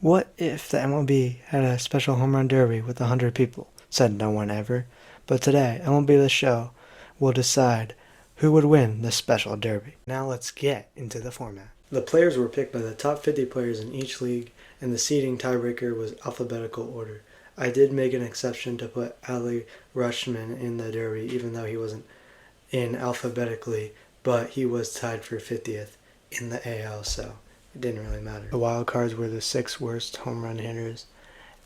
What if the MLB had a special home run derby with 100 people? Said no one ever. But today, MLB The Show will decide who would win the special derby. Now let's get into the format. The players were picked by the top 50 players in each league, and the seeding tiebreaker was alphabetical order. I did make an exception to put Adley Rutschman in the derby, even though he wasn't in alphabetically, but he was tied for 50th in the AL, so it didn't really matter. The wild cards were the 6 worst home run hitters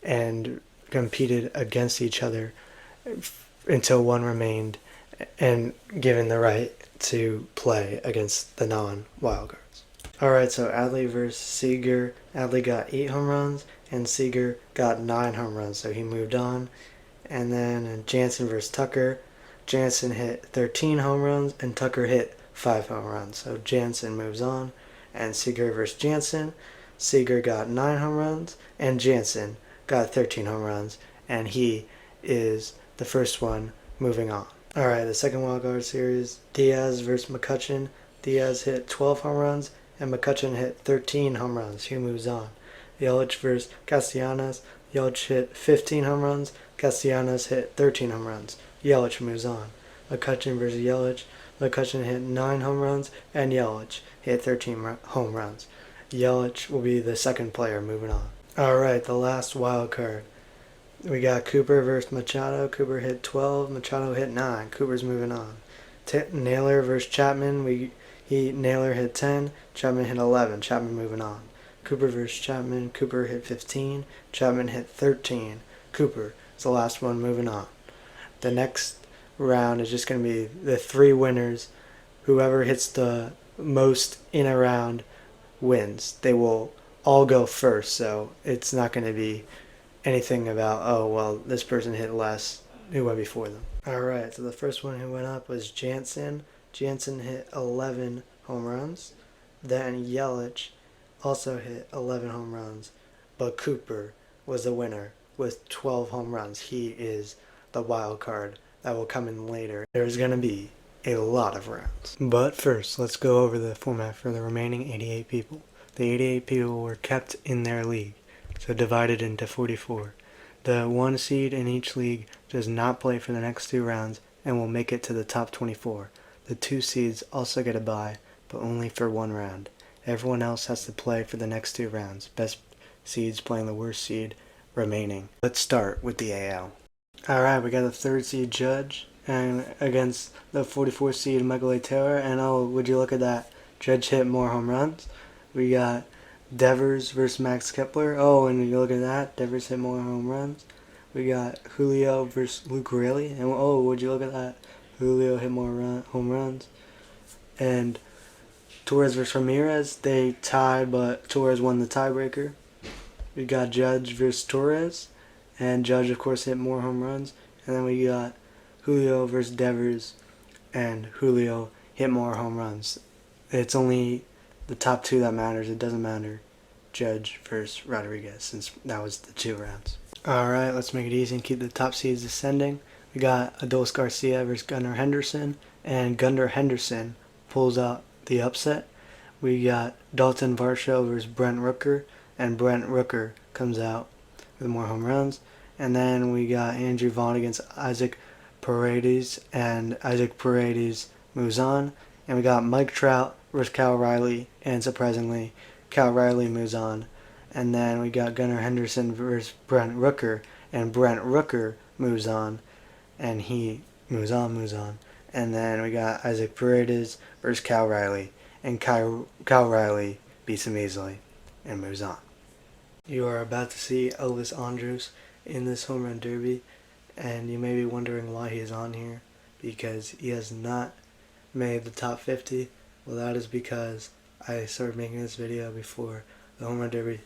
and competed against each other until one remained and given the right to play against the non-wild cards. Alright, so Adley versus Seager. Adley got 8 home runs and Seager got 9 home runs, so he moved on. And then Jansen versus Tucker. Jansen hit 13 home runs and Tucker hit 5 home runs, so Jansen moves on. And Seager versus Jansen. Seager got 9 home runs and Jansen got 13 home runs, and he is the first one moving on. Alright, the second wildcard series, Diaz versus McCutchen. Diaz hit 12 home runs and McCutchen hit 13 home runs. He moves on. Yelich versus Castellanos. Yelich hit 15 home runs. Castellanos hit 13 home runs. Yelich moves on. McCutchen versus Yelich. McCutchen hit 9 home runs and Yelich hit 13 home runs. Yelich will be the second player moving on. Alright, the last wild card. We got Cooper versus Machado. Cooper hit 12, Machado hit 9. Cooper's moving on. Naylor versus Chapman. Naylor hit 10, Chapman hit 11. Chapman moving on. Cooper versus Chapman. Cooper hit 15, Chapman hit 13. Cooper is the last one moving on. The next round is just going to be the 3 winners. Whoever hits the most in a round wins. They will all go first, so it's not going to be anything about, oh, well, this person hit less who went before them. Alright, so the first one who went up was Jansen. Jansen hit 11 home runs. Then Yelich also hit 11 home runs, but Cooper was the winner with 12 home runs. He is the wild card that will come in later. There's going to be a lot of rounds. But first, let's go over the format for the remaining 88 people. The 88 people were kept in their league, so divided into 44. The 1 seed in each league does not play for the next 2 rounds and will make it to the top 24. The 2 seeds also get a bye, but only for 1 round. Everyone else has to play for the next 2 rounds, best seeds playing the worst seed remaining. Let's start with the AL. Alright, we got the 3rd seed Judge and against the 44th seed Michael A. Taylor, and oh, would you look at that, Judge hit more home runs. We got Devers versus Max Kepler. Oh, and you look at that, Devers hit more home runs. We got Julio versus Luke Raley, and oh, would you look at that, Julio hit more home runs. And Torres versus Ramirez, they tied, but Torres won the tiebreaker. We got Judge versus Torres, and Judge, of course, hit more home runs. And then we got Julio versus Devers, and Julio hit more home runs. It's only the top 2 that matters. It doesn't matter Judge versus Rodriguez, since that was the 2 rounds. Alright, let's make it easy and keep the top seeds descending. We got Adolis Garcia versus Gunnar Henderson, and Gunnar Henderson pulls out the upset. We got Dalton Varsho versus Brent Rooker, and Brent Rooker comes out with more home runs. And then we got Andrew Vaughn against Isaac Paredes, and Isaac Paredes moves on. And we got Mike Trout versus Cal Riley, and surprisingly, Cal Riley moves on. And then we got Gunnar Henderson versus Brent Rooker, and Brent Rooker moves on, and he moves on. And then we got Isaac Paredes versus Cal Riley, and Cal Riley beats him easily and moves on. You are about to see Elvis Andrus in this home run derby, and you may be wondering why he is on here, because he has not made the top 50. Well, that is because I started making this video before the home run derby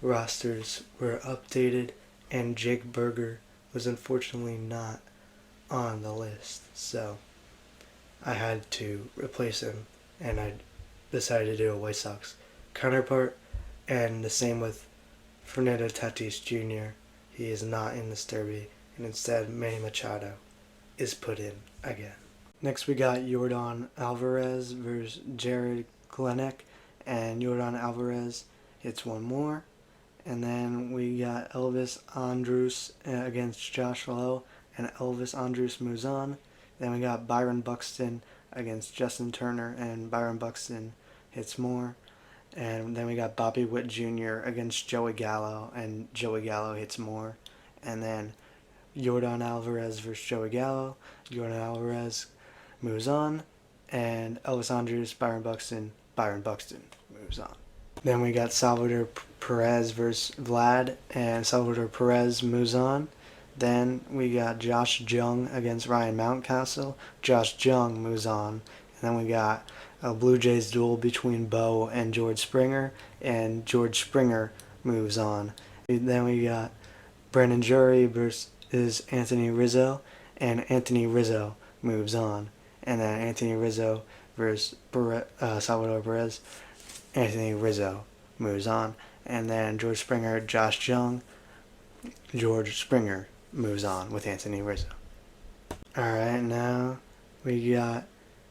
rosters were updated, and Jake Berger was unfortunately not on the list, so I had to replace him, and I decided to do a White Sox counterpart. And the same with Fernando Tatis Jr. He is not in this derby, and instead Manny Machado is put in again. Next we got Yordan Alvarez versus Jared Kelenic, and Yordan Alvarez hits 1 more, And then we got Elvis Andrus against Josh Lowe, and Elvis Andrus moves on. Then we got Byron Buxton against Justin Turner, and Byron Buxton hits more. And then we got Bobby Witt Jr. against Joey Gallo, and Joey Gallo hits more. And then Yordan Alvarez versus Joey Gallo. Yordan Alvarez moves on. And Elvis Andrus, Byron Buxton moves on. Then we got Salvador Perez versus Vlad, and Salvador Perez moves on. Then we got Josh Jung against Ryan Mountcastle. Josh Jung moves on. And then we got a Blue Jays duel between Bo and George Springer, and George Springer moves on. Then we got Brandon Jury versus Anthony Rizzo, and Anthony Rizzo moves on. And then Anthony Rizzo versus Salvador Perez, Anthony Rizzo moves on. And then George Springer, Josh Jung, George Springer moves on with Anthony Rizzo. Alright, now we got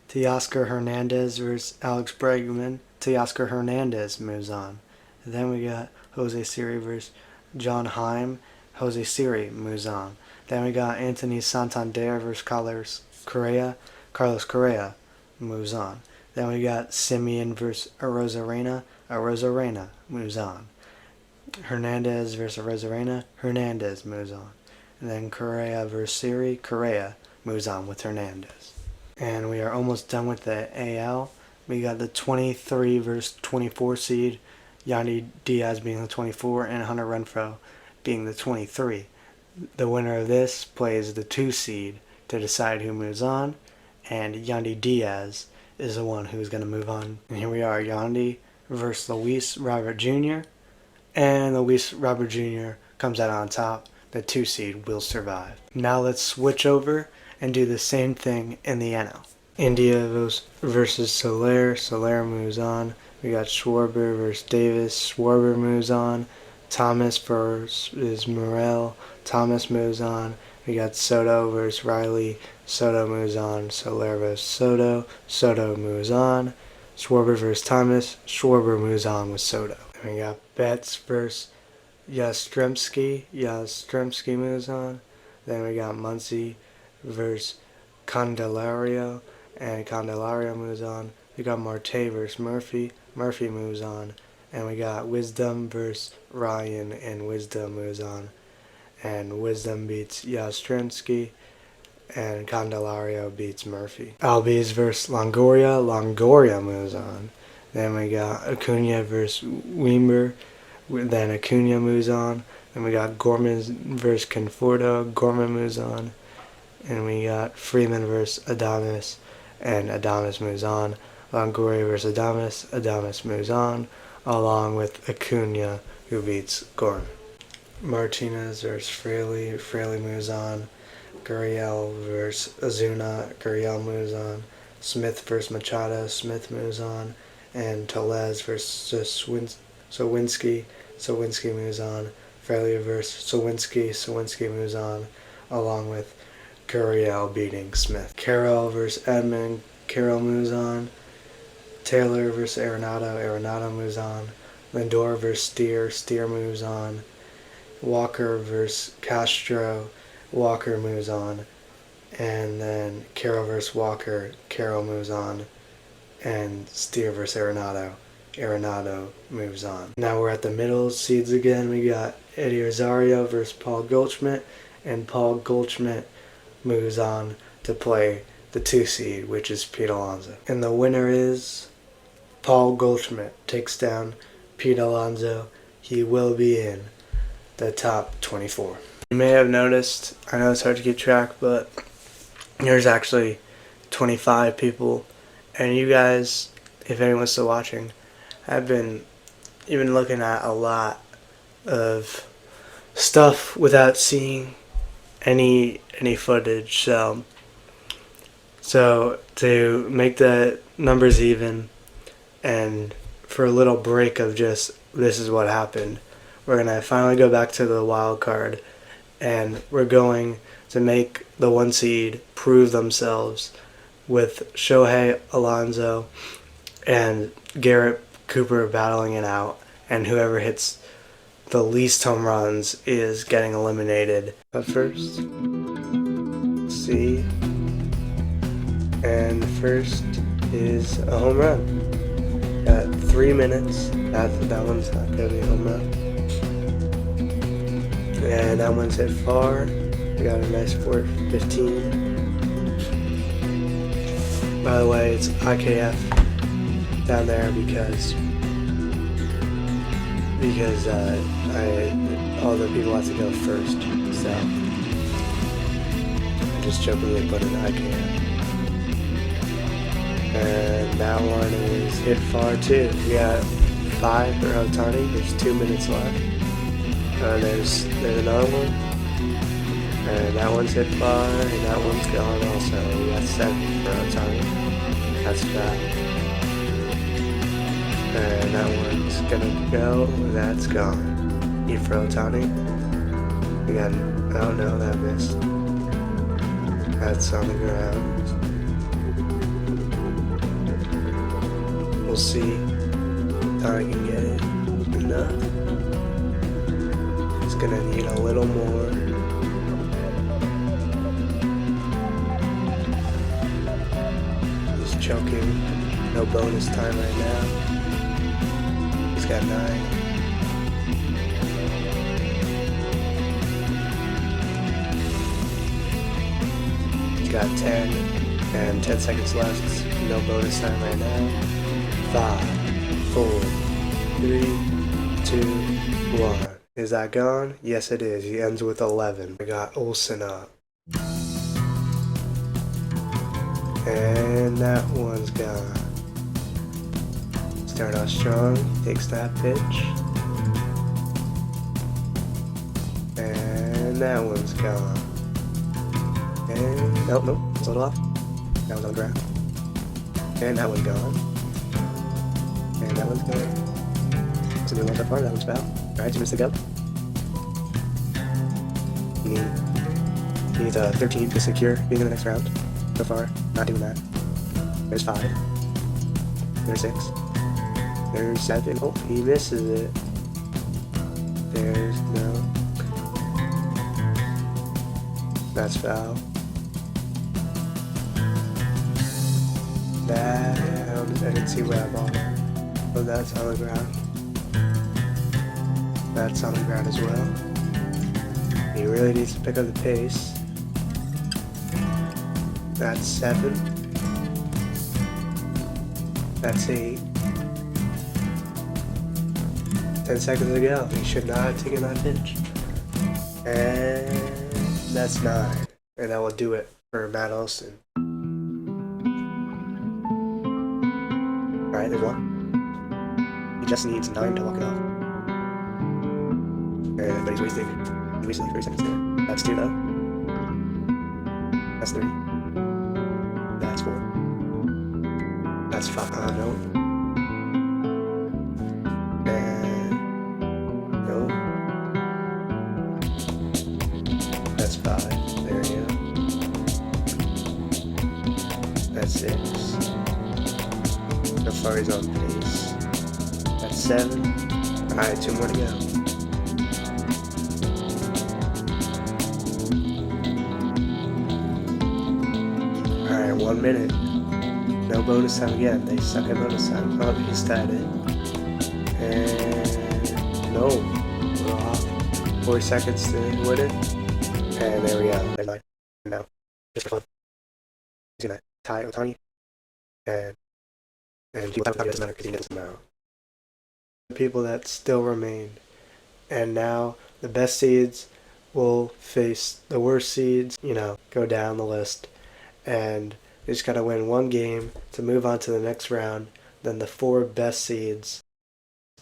Teoscar Hernandez versus Alex Bregman. Teoscar Hernandez moves on. And then we got Jose Siri versus John Heim. Jose Siri moves on. Then we got Anthony Santander versus Carlos Correa. Carlos Correa moves on. Then we got Simeon versus Arozarena. Arozarena moves on. Hernandez versus Arozarena. Hernandez moves on. And then Correa versus Siri. Correa moves on with Hernandez. And we are almost done with the AL. We got the 23 versus 24 seed. Yandy Diaz being the 24 and Hunter Renfroe being the 23. The winner of this plays the 2 seed to decide who moves on. And Yandy Diaz is the one who's going to move on. And here we are, Yandy versus Luis Robert Jr. And Luis Robert Jr. comes out on top. The 2 seed will survive. Now let's switch over and do the same thing in the NL. India versus Soler. Soler moves on. We got Schwarber versus Davis. Schwarber moves on. Thomas versus Morel. Thomas moves on. We got Soto versus Riley. Soto moves on. Soler versus Soto. Soto moves on. Schwarber versus Thomas. Schwarber moves on with Soto. And we got Betts versus Yastrzemski. Yastrzemski moves on. Then we got Muncy versus Candelario, and Candelario moves on. We got Marte versus Murphy. Murphy moves on. And we got Wisdom versus Ryan, and Wisdom moves on. And Wisdom beats Yastrzemski, and Candelario beats Murphy. Albies versus Longoria. Longoria moves on. Then we got Acuna versus Weimer. Then Acuna moves on. Then we got Gorman versus Conforto. Gorman moves on. And we got Freeman versus Adames, and Adames moves on. Longoria versus Adames. Adames moves on, along with Acuna, who beats Gorman. Martinez versus Fraley. Fraley moves on. Gurriel versus Ozuna. Gurriel moves on. Smith versus Machado. Smith moves on. And Tellez versus Sawinski. Sawinski moves on. Fraley versus Sawinski. Sawinski moves on, along with Gurriel beating Smith. Carroll versus Edmund. Carroll moves on. Taylor versus Arenado. Arenado moves on. Lindor versus Steer. Steer moves on. Walker versus Castro. Walker moves on. And then Carroll versus Walker. Carroll moves on. And Steer versus Arenado. Arenado moves on. Now we're at the middle seeds again. We got Eddie Rosario versus Paul Goldschmidt. And Paul Goldschmidt moves on to play the 2 seed, which is Pete Alonso. And the winner is Paul Goldschmidt takes down Pete Alonso. He will be in the top 24. You may have noticed, I know it's hard to keep track, but there's actually 25 people. And you guys, if anyone's still watching, have been even looking at a lot of stuff without seeing any footage. So to make the numbers even, and for a little break of just this is what happened, we're gonna finally go back to the wild card, and we're going to make the 1 seed prove themselves with Shohei Alonso and Garrett Cooper battling it out, and whoever hits the least home runs is getting eliminated. But first, see, and first is a home run. Got 3 minutes. That one's not gonna be a home run. And that one's hit far. We got a nice 415. By the way, it's IKF down there because all the people have to go first, so I just jokingly put in IKF. And that one is hit far too. We got 5 for Otani. There's 2 minutes left. There's another one. And that one's hit far, and that one's gone also. We got 7 for Otani. That's foul. And that one's gonna go. That's gone. 8 for Otani. We got, oh no, that missed. That's on the ground. We'll see if I can get it enough. It's gonna need a little more. He's choking. No bonus time right now. He's got 9. He's got 10. And 10 seconds left. No bonus time right now. 5, 4, 3, 2, 1. Is that gone? Yes, it is. He ends with 11. I got Olsen up. And that one's gone. Start off strong. Takes that pitch. And that one's gone. And nope, it's a little off. That one's on the ground. And that one's gone. And that one's gone. It's a new one so far. That one's foul. Alright, 2 minutes to go. He needs a 13 to secure being in the next round. So far, not doing that. There's 5. There's 6. There's 7. Oh, he misses it. There's no. That's foul. I didn't see where that ball went. But that's on the ground. That's on the ground as well. He really needs to pick up the pace. That's 7. That's 8. 10 seconds to go. He should not have taken that pitch. And that's 9. And that will do it for Matt Olson. Alright, there's 1. He just needs 9 to walk it off. But he's wasting like 30 seconds there. That's 2 though. That's 3. That's 4. That's 5. No. And no. That's 5. There you go. That's 6. So far he's on pace. That's 7. Alright, 2 more to go. Alright, 1 minute. No bonus time again. They suck at bonus time. Oh, he's tied it. And no. We're off. 40 seconds to win it. And there we go. There's 9. Now, just for fun. He's gonna tie Otani. And he will tie Otani, doesn't matter because he gets him out. The people that still remain. And now the best seeds will face the worst seeds, go down the list. And they just gotta win 1 game to move on to the next round. Then the 4 best seeds,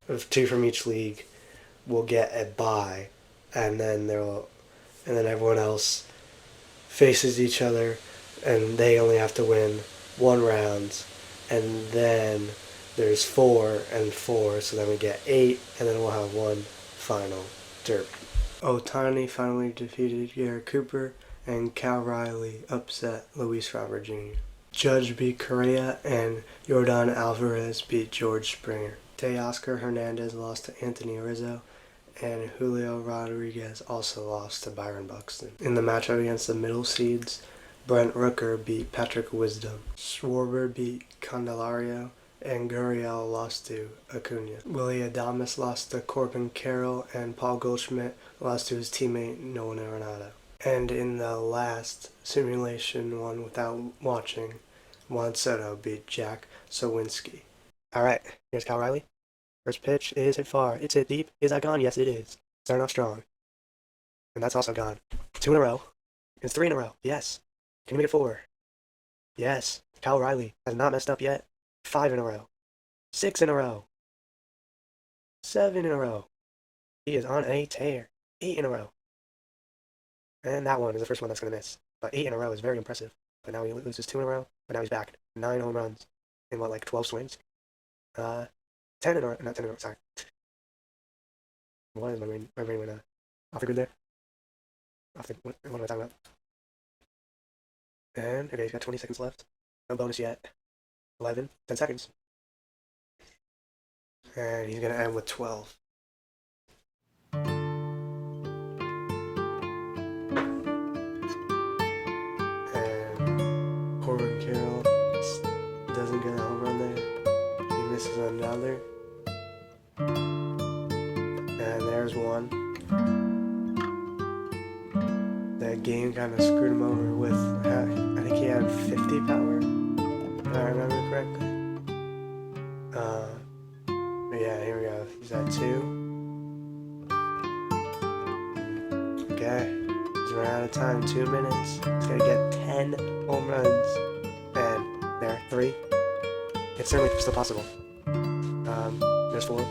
of 2 from each league, will get a bye, and then everyone else faces each other, and they only have to win 1 round, and then there's 4 and 4, so then we get 8, and then we'll have 1 final derby. Otani finally defeated Garrett Cooper, and Cal Riley upset Luis Robert Jr. Judge beat Correa, and Yordan Alvarez beat George Springer. Teoscar Hernandez lost to Anthony Rizzo, and Julio Rodriguez also lost to Byron Buxton. In the matchup against the middle seeds, Brent Rooker beat Patrick Wisdom, Schwarber beat Candelario, and Gurriel lost to Acuna. Willie Adames lost to Corbin Carroll, and Paul Goldschmidt lost to his teammate Nolan Arenado. And in the last simulation one without watching, Juan Soto beat Jack Sawinski. Alright, here's Cal Riley. First pitch is hit far. It's hit deep. Is that gone? Yes, it is. Starting off strong. And that's also gone. 2 in a row. It's 3 in a row. Yes. Can you make it 4? Yes. Cal Riley has not messed up yet. 5 in a row. 6 in a row. 7 in a row. He is on a tear. 8 in a row. And that one is the first one that's going to miss. But 8 in a row is very impressive. But now he loses 2 in a row. But now he's back. 9 home runs in what, like 12 swings? 10 in a row. Not 10 in a row, sorry. What is my brain went off the grid there? What am I talking about? And, okay, he's got 20 seconds left. No bonus yet. 11, 10 seconds. And he's going to end with 12. And Corbin Carroll doesn't get a home run there. He misses another. And there's one. That game kind of screwed him over with, I think he had 50 power, if I remember correctly. But yeah, here we go. He's at 2. Okay, he's run out of time. 2 minutes. He's gonna get 10 home runs. And there, 3. It's certainly still possible. There's 4.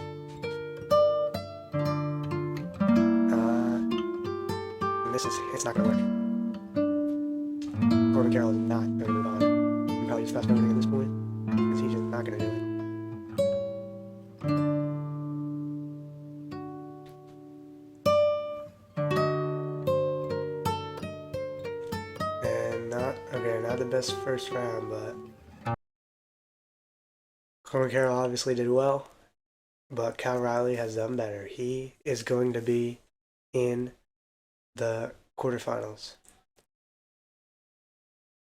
It's not gonna work. Corbin Carroll is not gonna move on. I'm probably just fast forwarding at this point, because he's just not gonna do it. And not the best first round, but Corbin Carroll obviously did well, but Cal Riley has done better. He is going to be in the quarterfinals.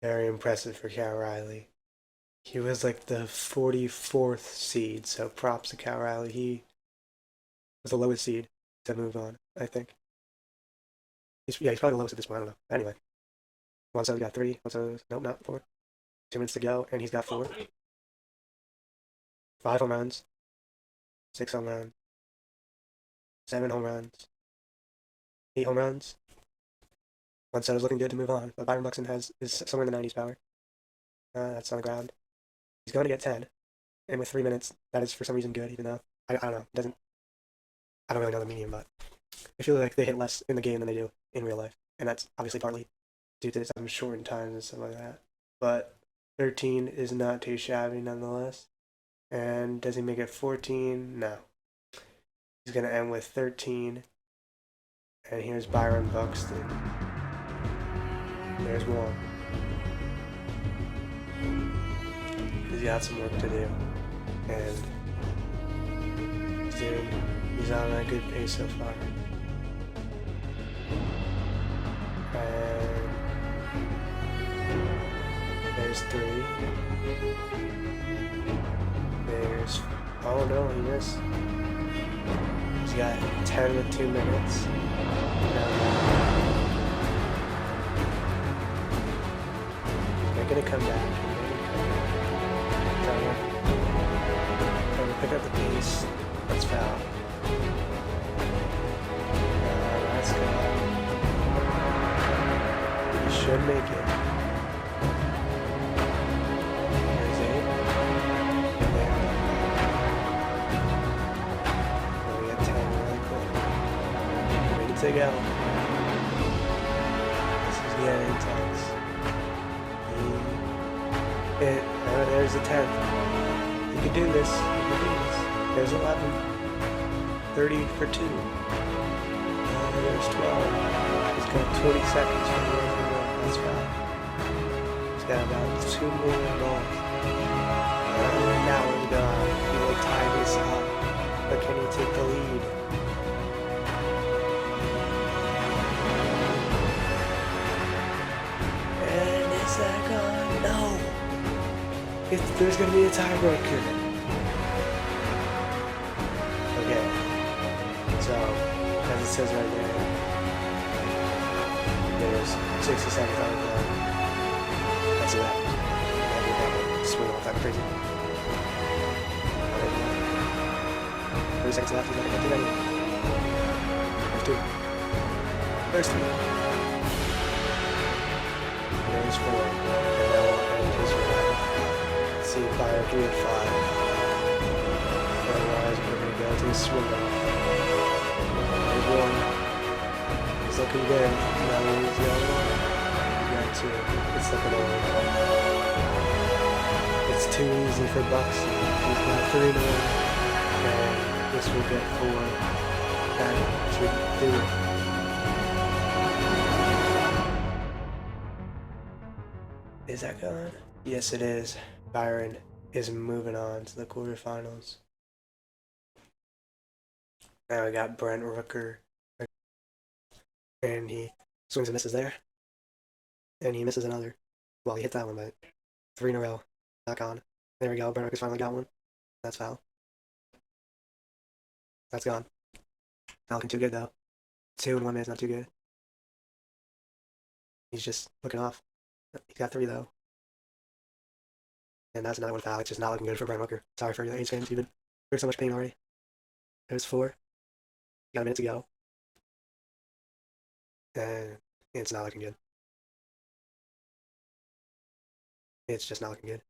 Very impressive for Cal Riley. He was like the 44th seed, so props to Cal Riley. He was the lowest seed to move on, I think. He's probably the lowest at this point, I don't know. Anyway. Juan Soto's got 3. Nope, not 4. 2 minutes to go, and he's got 4. 5 home runs. 6 home runs. 7 home runs. 8 home runs. Juan Soto's looking good to move on, but Byron Buxton is somewhere in the 90s power. That's on the ground. He's going to get 10, and with 3 minutes, that is for some reason good, even though, I don't know, I don't really know the medium, but I feel like they hit less in the game than they do in real life, and that's obviously partly due to some shortened times and stuff like that. But 13 is not too shabby nonetheless. And does he make it 14? No. He's going to end with 13. And here's Byron Buxton. There's one. He's got some work to do. And he's on a good pace so far. And there's 3. Oh no, he missed. He's got 10 with 2 minutes. They're gonna come back. Trying to pick up the pace. Let's foul. Let's go. He should make it. To go. This is getting intense. There's the 10th. You can do this. There's 11. 30 for 2. There's 12. He's got 20 seconds for the last foul. He's got about 2 more balls. Now we're gone. He will tie this up. But can he take the lead? There's gonna be a tiebreaker. Okay. So, as it says right there, there's 60 seconds on the clock. That's it. I'll get that swing off that crazy. 30 seconds left, he's not gonna get to that. There's 2. There's 3. There's 4. And now we'll end his round. Let's see if Fire 3 or 5. Otherwise, we're gonna go to the swing off. There's 1. He's looking good. Now he's the other one. We got 2. It's looking over. It's too easy for Bucks. He's got 3 in a row. And this will get 4. That should do it. Is that gone? Yes, it is. Byron is moving on to the quarterfinals. Now we got Brent Rooker. And he swings and misses there. And he misses another. Well, he hit that one, but 3 in a row. Back on. There we go. Brent Rooker's finally got one. That's foul. That's gone. Not looking too good, though. 2 in 1 minute is not too good. He's just looking off. He's got 3, though. And that's another one foul. It's just not looking good for Brent Rooker. Sorry for the A's fans. You've been through so much pain already. There's 4. Got a minute to go. And it's not looking good. It's just not looking good.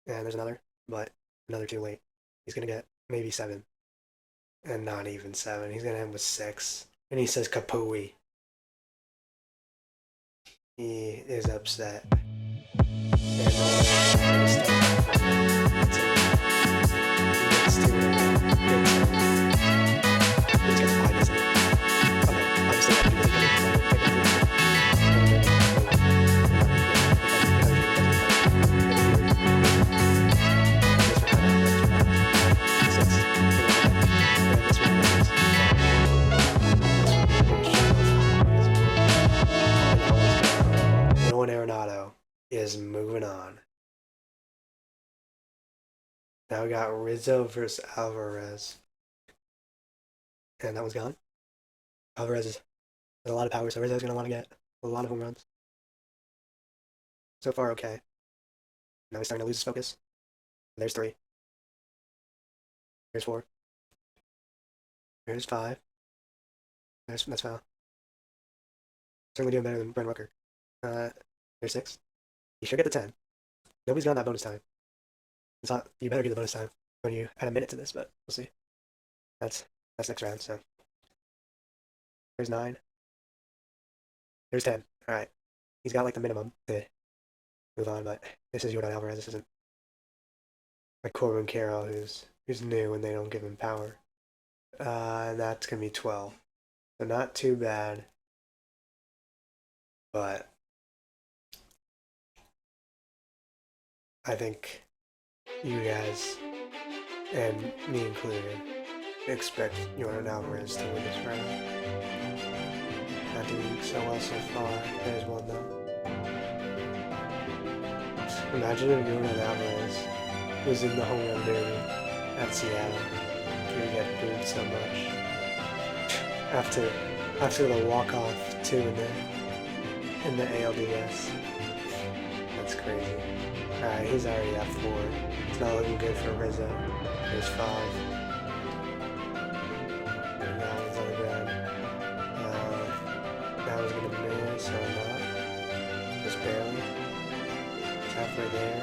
And there's another, but another too late. He's going to get maybe 7. And not even 7. He's going to end with 6. And he says Kapui. He is upset. And is moving on. Now we got Rizzo versus Alvarez. And that one's gone. Alvarez has a lot of power, so Rizzo's going to want to get a lot of home runs. So far, okay. Now he's starting to lose his focus. There's 3. There's 4. There's 5. That's foul. Certainly doing better than Brent Rooker. There's 6. You should get the 10. Nobody's got that bonus time. It's not. You better get the bonus time when you add a minute to this, but we'll see. That's next round. So there's 9. There's 10. All right. He's got like the minimum to move on, but this is Jordan Alvarez. This isn't like Corbin Carroll, who's new and they don't give him power. And that's gonna be 12. So not too bad, but I think you guys, and me included, expect Jordan Alvarez to win this round. Not doing so well so far. There's 1 though. Imagine if Jordan Alvarez was in the home run derby at Seattle. He would get booed so much. After the walk-off 2 in the ALDS. That's crazy. Alright, he's already at 4. It's not looking good for Rizzo. There's 5. And that one's on the ground. That was gonna miss or not. Just barely. It's halfway there.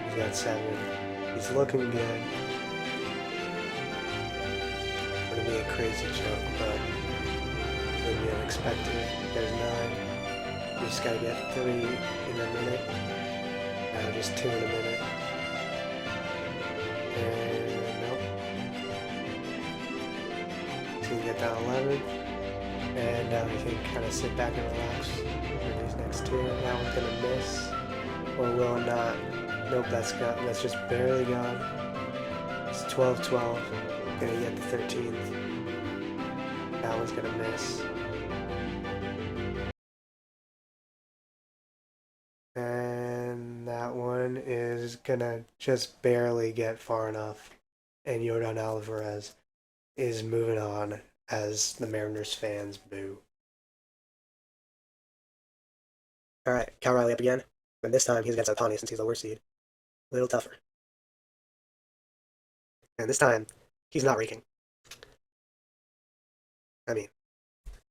He's got 7. He's looking good. Gonna be a crazy choke, but it'll be unexpected. There's 9. You just gotta get 3 in a minute. Just 2 in a minute. And nope. So you get that 11. And now you can kind of sit back and relax for these next 2. That one's gonna miss. Or will it not? Nope, that's just barely gone. It's 12-12. Gonna get the 13th. That one's gonna miss. gonna just barely get far enough, and Yordan Alvarez is moving on as the Mariners fans boo. All right, Cal Riley up again, but this time he's against Ohtani since he's the worst seed. A little tougher. And this time, he's not raking. I mean,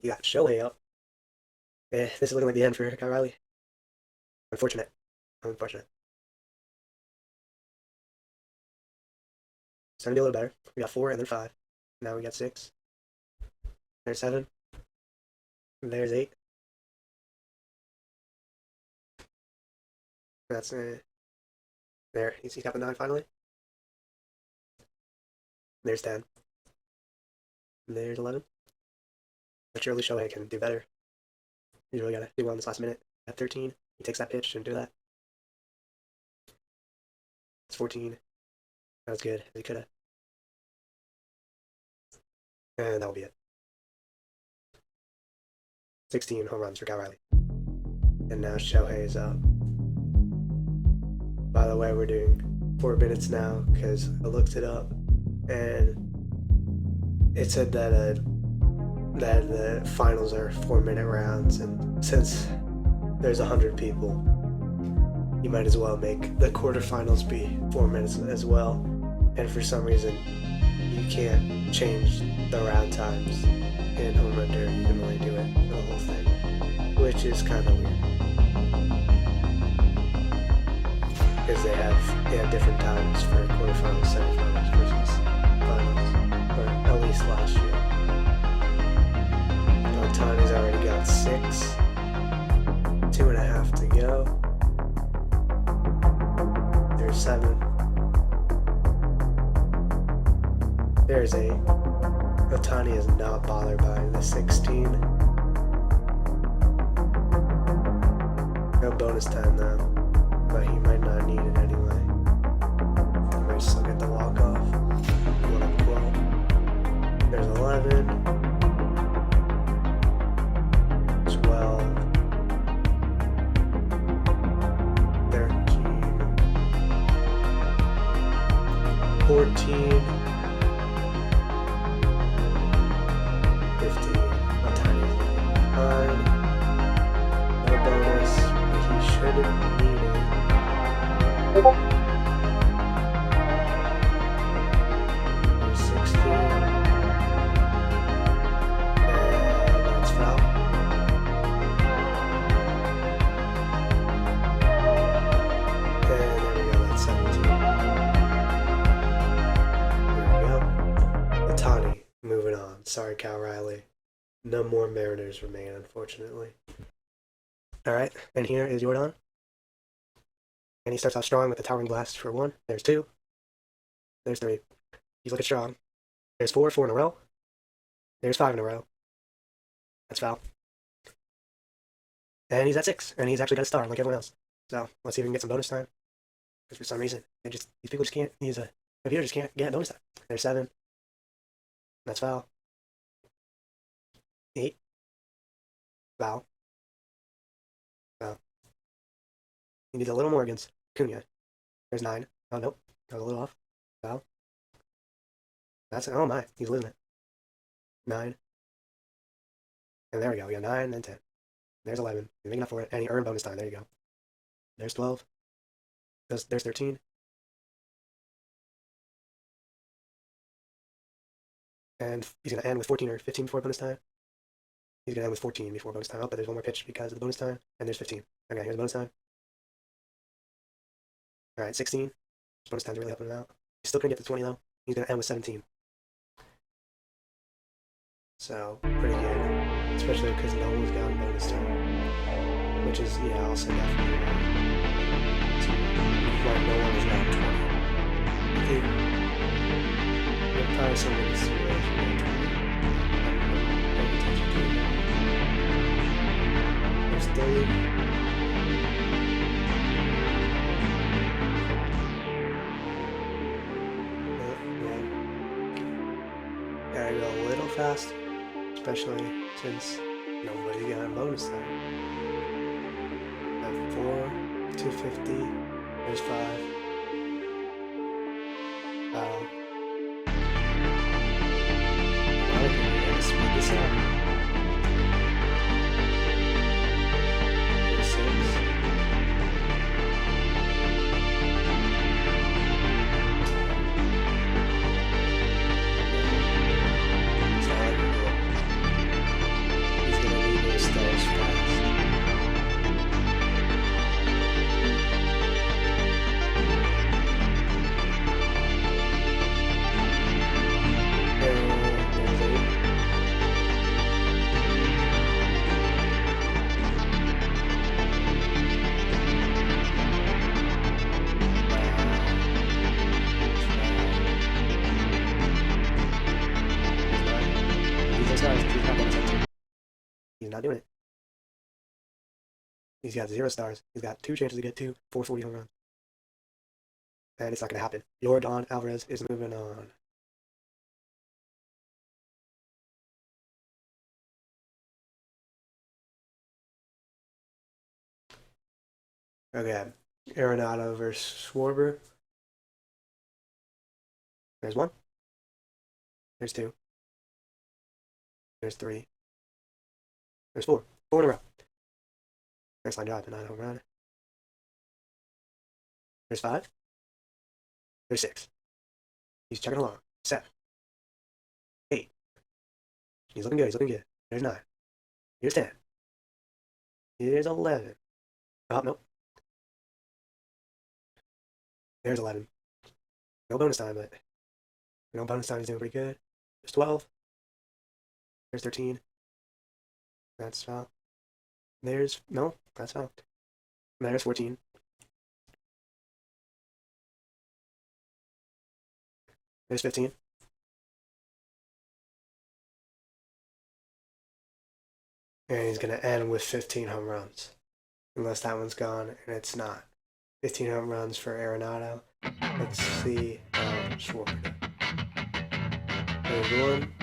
you got Shohei up. This is looking like the end for Cal Riley. Unfortunate. Unfortunate. It's going to be a little better. We got 4 and then 5. Now we got 6. There's 7. There's 8. That's there. He's got the 9 finally. There's 10. There's 11. But surely Shohei can do better. He's really got to do well in this last minute. At 13, he takes that pitch and do that. It's 14. That was good. He could have. And that will be it. 16 home runs for Cal Riley. And now Shohei is up. By the way, we're doing 4 minutes now because I looked it up and it said that the finals are 4-minute rounds, and since there's 100 people, you might as well make the quarterfinals be 4 minutes as well. And for some reason, you can't change the round times in home run derby. You can only do it for the whole thing, which is kind of weird because they have different times for quarterfinals, semifinals versus finals, or at least last year. Ohtani's already got 6. 2.5 to go. There's 7. There's 8. Ohtani is not bothered by the 16. No bonus time though, but he might not need it anyway. He might still get the walk-off. 12. There's 11. 12, 13, 14, 15, a tiny 9, no bonus, but he shouldn't need it. There's 16, and that's foul. Moving on. Sorry, Cal Riley. No more Mariners remain, unfortunately. Alright, and here is Yordan. And he starts off strong with the towering blast for 1. There's 2. There's 3. He's looking strong. There's 4 in a row. There's 5 in a row. That's foul. And he's at 6. And he's actually got a star like everyone else. So, let's see if we can get some bonus time. Because for some reason, these people just can't, computer just can't get bonus time. There's 7. That's foul. 8. Foul. Foul. He needs a little more against Cunha. There's 9. Oh, nope. Got a little off. Foul. That's it. Oh, my. He's losing it. 9. And there we go. We got 9 and 10. There's 11. He's making up for it. And he earned bonus time. There you go. There's 12. There's 13. And he's going to end with 14 or 15 before bonus time. He's going to end with 14 before bonus time. Oh, but there's one more pitch because of the bonus time. And there's 15. Okay, here's the bonus time. Alright, 16. Bonus time's really helping him out. He's still going to get to 20, though. He's going to end with 17. So, pretty good. Especially because no one's gotten bonus time. Which is, yeah, also definitely why no one has gotten 20. I think probably someone's really 20. There's 30. Gotta go a little fast, especially since nobody got a bonus time. I have 4, 250, there's 5, foul. Well, we gotta speed this up. 36. It's not like he's gonna need those stars fast. He's not doing it. He's got 0 stars. He's got 2 chances to get 2 440 home runs. And it's not going to happen. Jordan Alvarez is moving on. Okay. Arenado versus Schwarber. There's 1. There's 2. There's 3. There's 4. 4 in a row. First line drive, but not a home run. There's 5. There's 6. He's chugging along. 7. 8. He's looking good. He's looking good. There's 9. Here's 10. Here's 11. Oh, nope. There's 11. No bonus time, but no bonus time. He's doing pretty good. There's 12. There's 13. That's foul. There's, no, that's foul. There's 14. There's 15. And he's going to end with 15 home runs. Unless that one's gone, and it's not. 15 home runs for Arenado. Let's see Schwarber. There's 1.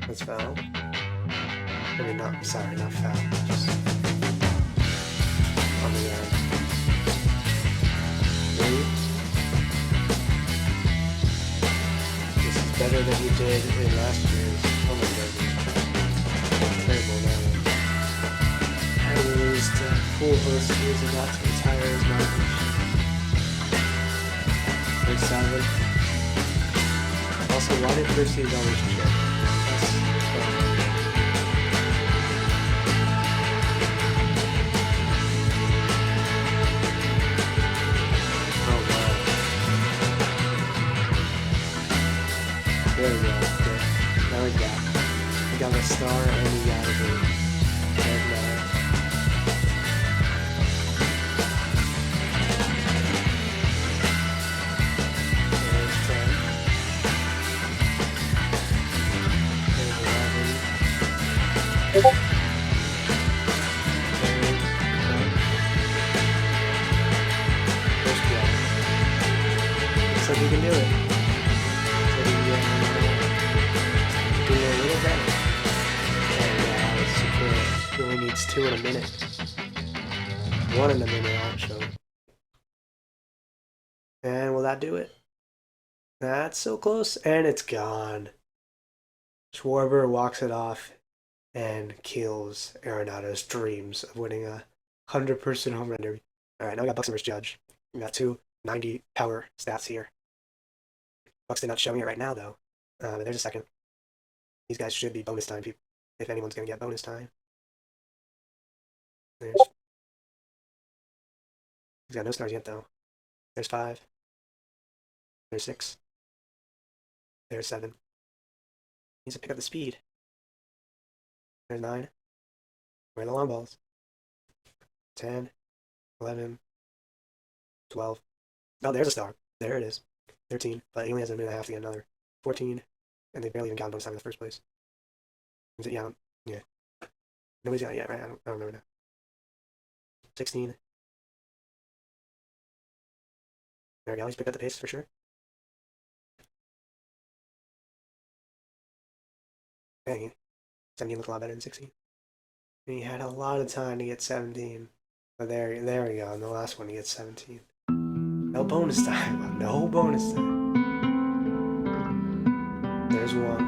That's foul. I mean, not, sorry, not foul. Just on the ground. 3. This is better than he did in last year's home run derby. Terrible now. I lose to Pujols. He was about to retire his knowledge. There's 7. Also, why did first teams always check? That's oh wow. There we go. Okay. Now we got a star and we got a game. And looks like he can do it. So he do a little better. And super, really needs 2 in a minute. 1 in a minute, actually. And will that do it? That's so close, and it's gone. Schwarber walks it off and kills Arenado's dreams of winning a 100-person home run derby. All right, now we got Buxton versus Judge. We got 2 90 power stats here. Buxton not showing it right now, though. But there's a second. These guys should be bonus time people, if anyone's going to get bonus time. He's got no stars yet, though. There's 5. There's 6. There's 7. Needs to pick up the speed. There's 9. Where are the long balls? 10. 11. 12. Oh, there's a star. There it is. 13. But he only has a minute and a half to get another. 14. And they barely even got bonus time in the first place. Is it? Yeah. Yeah. Nobody's got it yet, right? I don't remember now. 16. There we go. He's picked up the pace for sure. Dang. 17 looked a lot better than 16. And he had a lot of time to get 17. But there we go. In the last one, he gets 17. Nope. bonus time. No bonus time. There's one.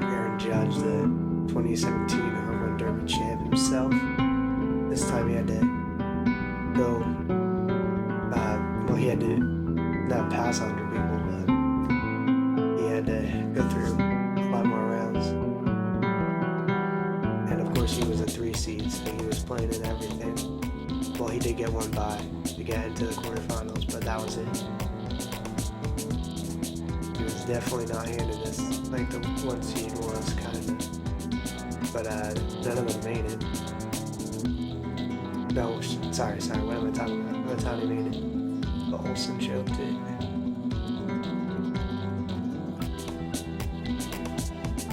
Aaron Judge, the 2017 Home Run Derby champ himself. This time he had to go, he had to not pass 100 people, but he had to go through a lot more rounds. And of course he was a 3 seed, so he was playing in everything. Well, he did get one bye to get into the quarterfinals, but that was it. He was definitely not handed this like the 1 seed was, kind of. But none of them made it. No, sorry, what am I talking about? That's how they made it. The Olsen choked it.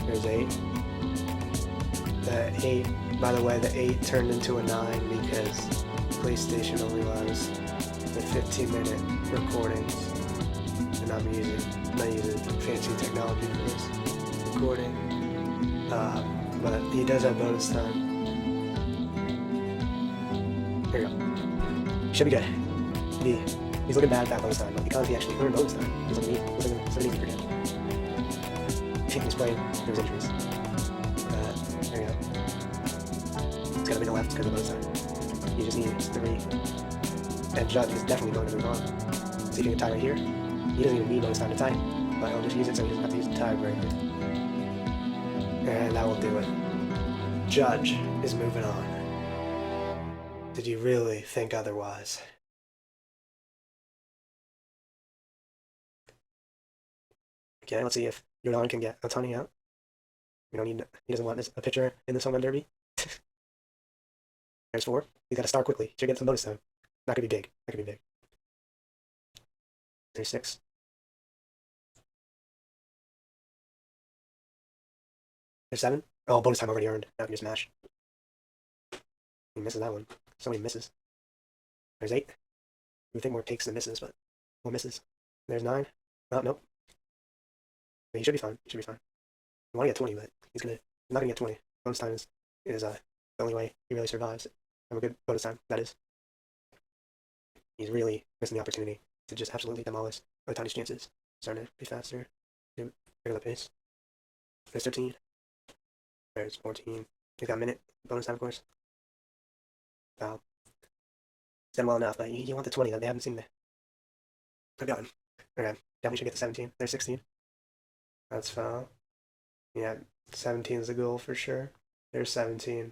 There's 8. The 8, by the way, the 8 turned into a 9 because PlayStation only allows the 15-minute recordings. And I'm using fancy technology for this recording. But he does have bonus time. There you go. Should be good. He's looking bad at that bonus time, but because he actually earned bonus time, he's looking easy for him. He's playing through his injuries. There you go. He's got a minute left because of bonus time. He just needs 3. And Judge is definitely going to move on. See if he can tie right here. He doesn't even need bonus time to tie, but he'll just use it so he doesn't have to use the tiebreaker. And that will do it. Judge is moving on. Did you really think otherwise? Okay, let's see if Jordan can get Ohtani out. We don't need. He doesn't want a pitcher in this home run derby. There's 4. He's got to start quickly. Should get some bonus time. Not gonna be big. Not gonna be big. There's 6. There's 7. Oh, bonus time already earned. Now he can just mash. He misses that one. So many misses. There's 8. You would think more takes than misses, but more misses. There's 9. Oh, nope. He should be fine. He should be fine. I want to get 20, but he's not gonna get 20. Bonus time is the only way he really survives. Have a good bonus time, that is. He's really missing the opportunity to just absolutely demolish Ohtani's chances. Starting to be faster. Pick up the pace. There's 13. There's 14. He's got a minute. Bonus time, of course. Wow. He's done well enough, but you want the 20 that they haven't seen the. I've gotten. Okay, definitely should get the 17. There's 16. That's foul. Yeah, 17 is the goal for sure. There's 17.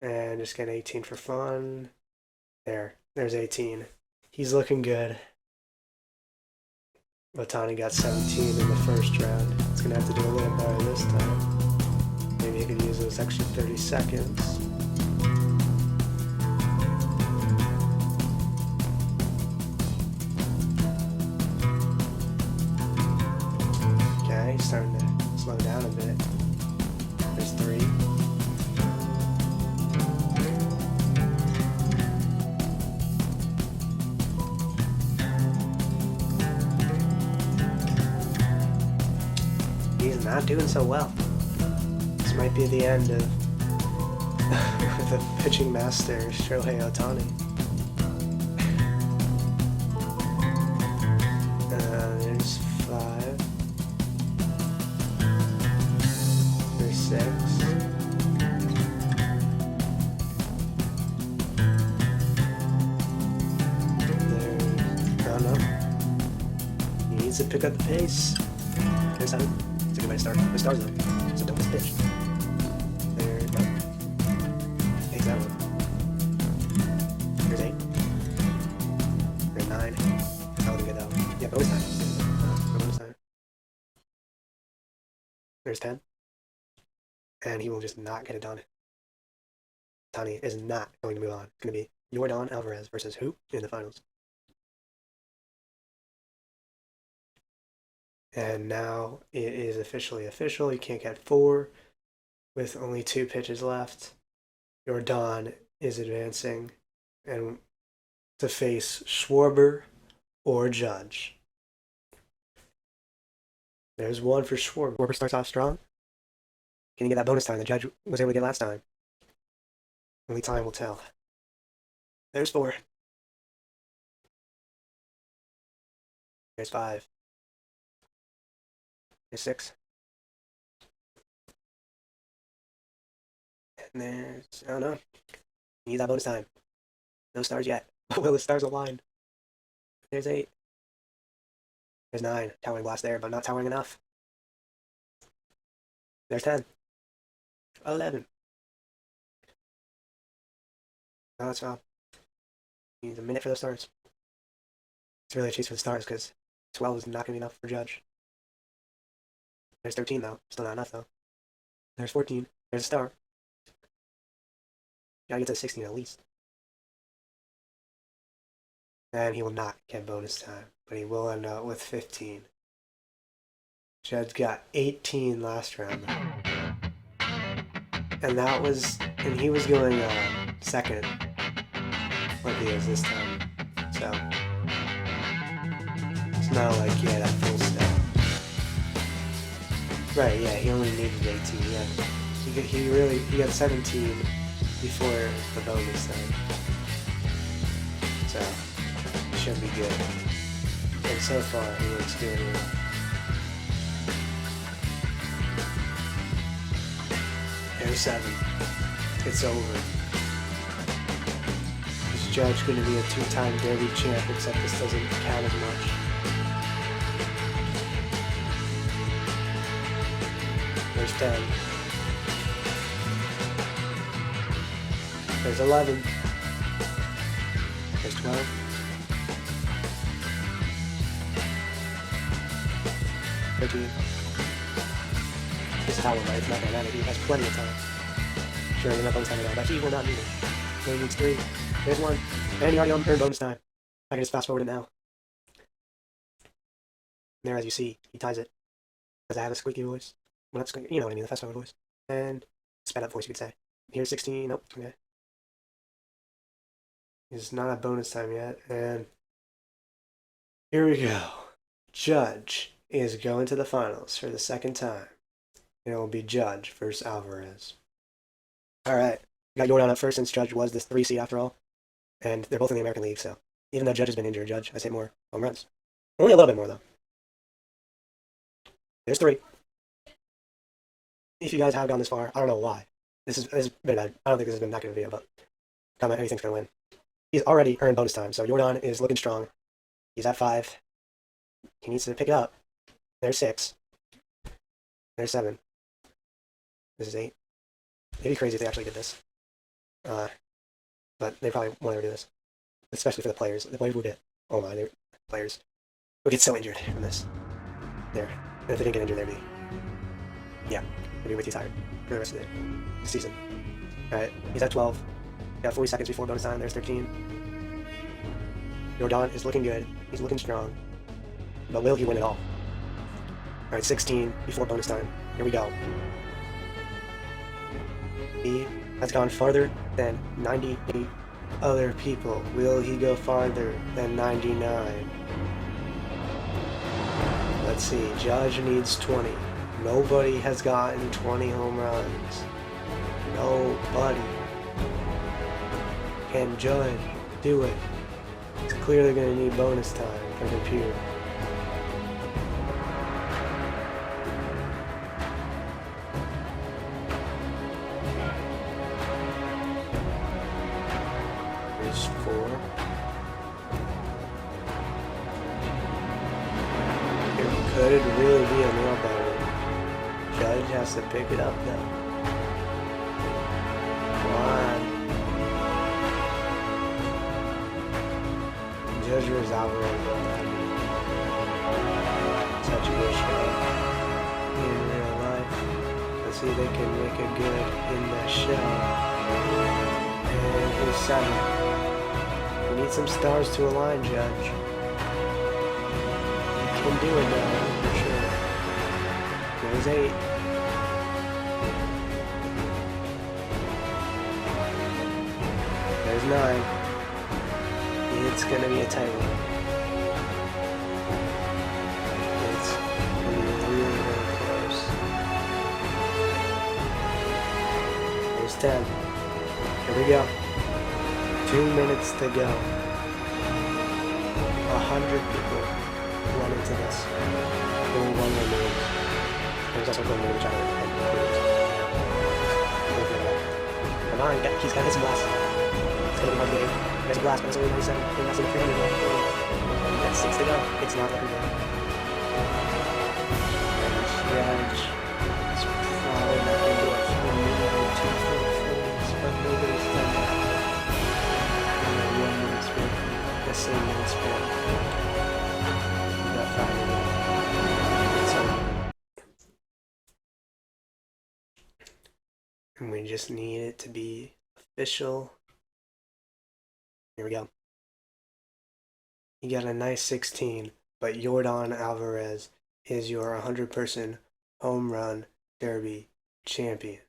And just get 18 for fun. There's 18. He's looking good. Ohtani got 17 in the first round. He's going to have to do a little better this time. Maybe he could use those extra 30 seconds. Okay, he's starting to slow down a bit. There's 3. He's not doing so well. This might be the end of the pitching master, Shohei Ohtani. There's 5. There's 6. No. He needs to pick up the pace. There's 7. It's a good way to start. The stars though, so don't miss pitch. There's 9. Takes that one. There's 8. There's 9. That was good though. Yeah, bonus time. Bonus time. There's 10. And he will just not get it done. Tani is not going to move on. It's going to be Jordan Alvarez versus who in the finals? And now it is officially official. He can't get 4 with only 2 pitches left. Jordan is advancing and to face Schwarber or Judge. There's 1 for Schwarber. Schwarber starts off strong. Can he get that bonus time the Judge was able to get last time? Only time will tell. There's 4. There's 5. There's 6. And there's, I don't know. Need that bonus time. No stars yet. Will the stars align? There's 8. There's 9. Towering blast there, but not towering enough. There's 10. 11. Oh, that's foul. Needs a minute for the stars. It's really a chase for the stars because 12 is not going to be enough for Judge. There's 13 though. Still not enough though. There's 14. There's a star. Gotta get to 16 at least. And he will not get bonus time, but he will end up with 15. Judge got 18 last round though. And he was going second like he is this time. So it's not like he had a full step. Right, yeah, he only needed 18. He got 17 before the bonus time. So it should be good. And so far he looks good. There's 7. It's over. Is Judge going to be a 2-time Derby champ, except this doesn't count as much. There's 10. There's 11. There's 12. This is how long, right? It's not dynamic. He has plenty of time. Sure, he's not bonus time at all, but he will not need it. So he needs 3. There's 1. And he already earned bonus time. I can just fast forward it now. There, as you see, he ties it. Because I have a squeaky voice. Well, not squeaky, you know what I mean, the fast forward voice. And sped up voice, you could say. Here's 16. Nope. Okay. It's not a bonus time yet. And here we go. Judge is going to the finals for the second time. It will be Judge versus Alvarez. Alright. Got Jordan up first since Judge was this 3 seed after all. And they're both in the American League, so even though Judge has been injured, Judge has hit more home runs. Only a little bit more, though. There's 3. If you guys have gone this far, I don't know why. This has been bad. I don't think this has been that good of a video, but comment who you think's going to win. He's already earned bonus time, so Jordan is looking strong. He's at 5. He needs to pick it up. There's 6. There's 7. This is 8. It'd be crazy if they actually did this. But they probably won't ever do this. Especially for the players. The players would get, oh my, players would get so injured from this. There. And if they didn't get injured, they'd be, yeah, they'd be way too tired for the rest of the season. Alright, he's at 12. Got 40 seconds before bonus time. There's 13. Jordan is looking good. He's looking strong. But will he win it all? Alright, 16 before bonus time. Here we go. He has gone farther than 98 other people. Will he go farther than 99? Let's see. Judge needs 20. Nobody has gotten 20 home runs. Nobody. Can Judge do it? It's clearly going to need bonus time for the computer. There's 4. It could really be a nail biter. Judge has to pick it up though. Come on. Judge versus Alvarez on that. Such a good show in real life. Let's see if they can make it good in the show. And here's 7. We need some stars to align, Judge. You can do it now, for sure. There's 8. There's 9. It's gonna be a tight one. It's gonna be really, really close. There's 10. Here we go. 2 minutes to go. 100 people want to hits. Only one removed. There's also going to be trying to improve. Come on, he's got to hit some blasts. It's going to be hard to get. There's a blast, but it's only 97. I think that's in the 300 yet. That's 6 to go. It's not looking good. And Judge is probably not going to do it. So maybe 2 but nobody's done that. And then 1 minute sprint. The same minute sprint. We got 5 to go. And we just need it to be official. Here we go. You got a nice 16, but Yordan Alvarez is your 100-person home run derby champion.